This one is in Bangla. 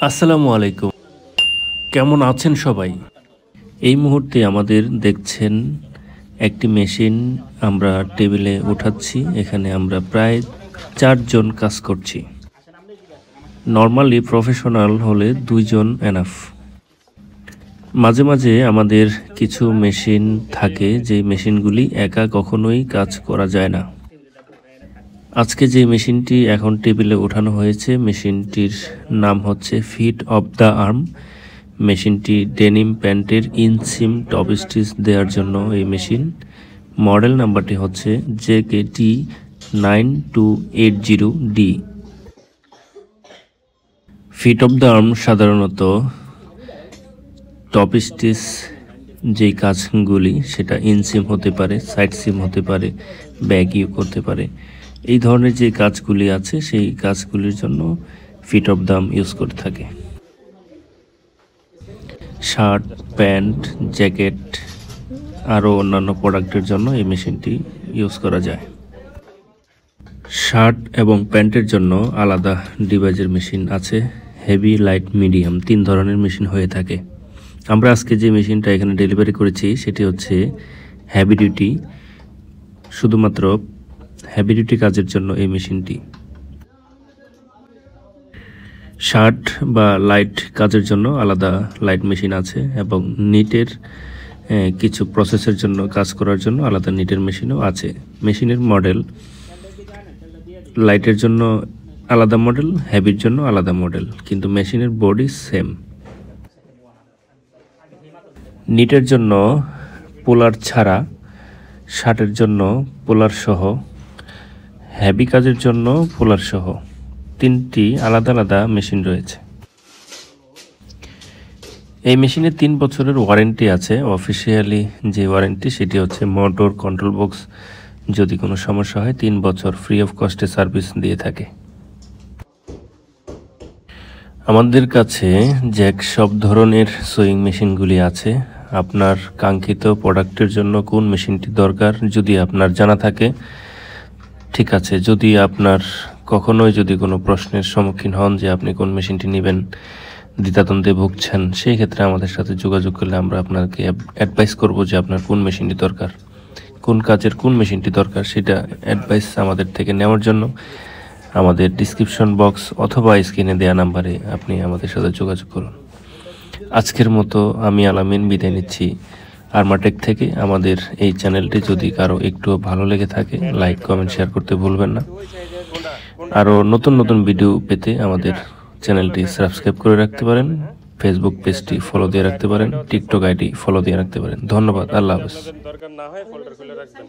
আসসালামু আলাইকুম। কেমন আছেন সবাই? এই মুহূর্তে আমাদের দেখছেন একটি মেশিন আমরা টেবিলে উঠাচ্ছি। এখানে আমরা প্রায় ৪ জন কাজ করছি। নরমালি প্রফেশনাল হলে ২ জন এনাফ। মাঝে মাঝে আমাদের কিছু মেশিন থাকে যে মেশিনগুলি একা কখনোই কাজ করা যায় না। আজকে যে মেশিনটি এখন টেবিলে ওঠানো হয়েছে মেশিনটির নাম হচ্ছে ফিট অফ দ্য আর্ম। মেশিনটি ডেনিম প্যান্টের ইনসিম টপ স্টিচ দেওয়ার জন্য এই মেশিন। মডেল নাম্বারটি হচ্ছে JKT9280D। Fit of the arm সাধারণত টপ স্টিচ যেই কাজগুলি সেটা ইনসিম হতে পারে, সাইড সিম হতে পারে, ব্যাগিও করতে পারে। এই ধরনের যে কাজগুলি আছে সেই কাজগুলির জন্য fit of the arm use করে থাকে। শার্ট, প্যান্ট, জ্যাকেট আরও অন্যান্য প্রোডাক্টের জন্য এই মেশিনটি ইউজ করা যায়। শার্ট এবং প্যান্টের জন্য আলাদা ডিভাইসের মেশিন আছে। হেভি, লাইট, মিডিয়াম ৩ ধরনের মেশিন হয়ে থাকে। আমরা আজকে যে মেশিনটা এখানে ডেলিভারি করেছি সেটি হচ্ছে হেভি ডিউটি। শুধুমাত্র হেভি ডিউটি কাজের জন্য এই মেশিনটি। শার্ট বা লাইট কাজের জন্য আলাদা লাইট মেশিন আছে এবং নিটের কিছু প্রসেসের জন্য কাজ করার জন্য আলাদা নিটের মেশিনও আছে। মেশিনের মডেল লাইটের জন্য আলাদা মডেল, হেভির জন্য আলাদা মডেল, কিন্তু মেশিনের বডি সেম। নিটের জন্য পোলার ছাড়া, শার্টের জন্য পোলার সহ, হেভি কাজের জন্য পোলার সহ 3টি আলাদা আলাদা মেশিন রয়েছে। এই মেশিনে 3 বছরের ওয়ারেন্টি আছে। অফিসিয়ালি যে ওয়ারেন্টি সেটি হচ্ছে মোটর, কন্ট্রোল বক্স যদি কোনো সমস্যা হয় 3 বছর ফ্রি অফ কস্টে সার্ভিস দিয়ে থাকে। আমাদের কাছে জ্যাক সব ধরনের সুইং মেশিনগুলি আছে। আপনার কাঙ্ক্ষিত প্রোডাক্টের জন্য কোন মেশিনটি দরকার যদি আপনার জানা থাকে ঠিক আছে। যদি আপনার কখনোই যদি কোনো প্রশ্নের সম্মুখীন হন যে আপনি কোন মেশিনটি নেবেন, দ্বিধাদ্বন্দ্বে ভুগছেন, সেই ক্ষেত্রে আমাদের সাথে যোগাযোগ করলে আমরা আপনাকে অ্যাডভাইস করব যে আপনার কোন মেশিনটি দরকার, কোন কাজের কোন মেশিনটি দরকার সেটা অ্যাডভাইস আমাদের থেকে নেওয়ার জন্য আমাদের ডিসক্রিপশন বক্স অথবা স্ক্রিনে দেওয়া নাম্বারে আপনি আমাদের সাথে যোগাযোগ করুন। আজকের মতো আমি আলামিন বিদায় নিচ্ছি আরমাটেক থেকে। আমাদের এই চ্যানেলটি যদি কারো একটু ভালো লেগে থাকে লাইক, কমেন্ট, শেয়ার করতে ভুলবেন না। আরও নতুন নতুন ভিডিও পেতে আমাদের চ্যানেলটি সাবস্ক্রাইব করে রাখতে পারেন, ফেসবুক পেজটি ফলো দিয়ে রাখতে পারেন, টিকটক আইডি ফলো দিয়ে রাখতে পারেন। ধন্যবাদ। আল্লাহ হাফেজ। দরকার না হয় ফোল্ডার খুলে রাখবেন।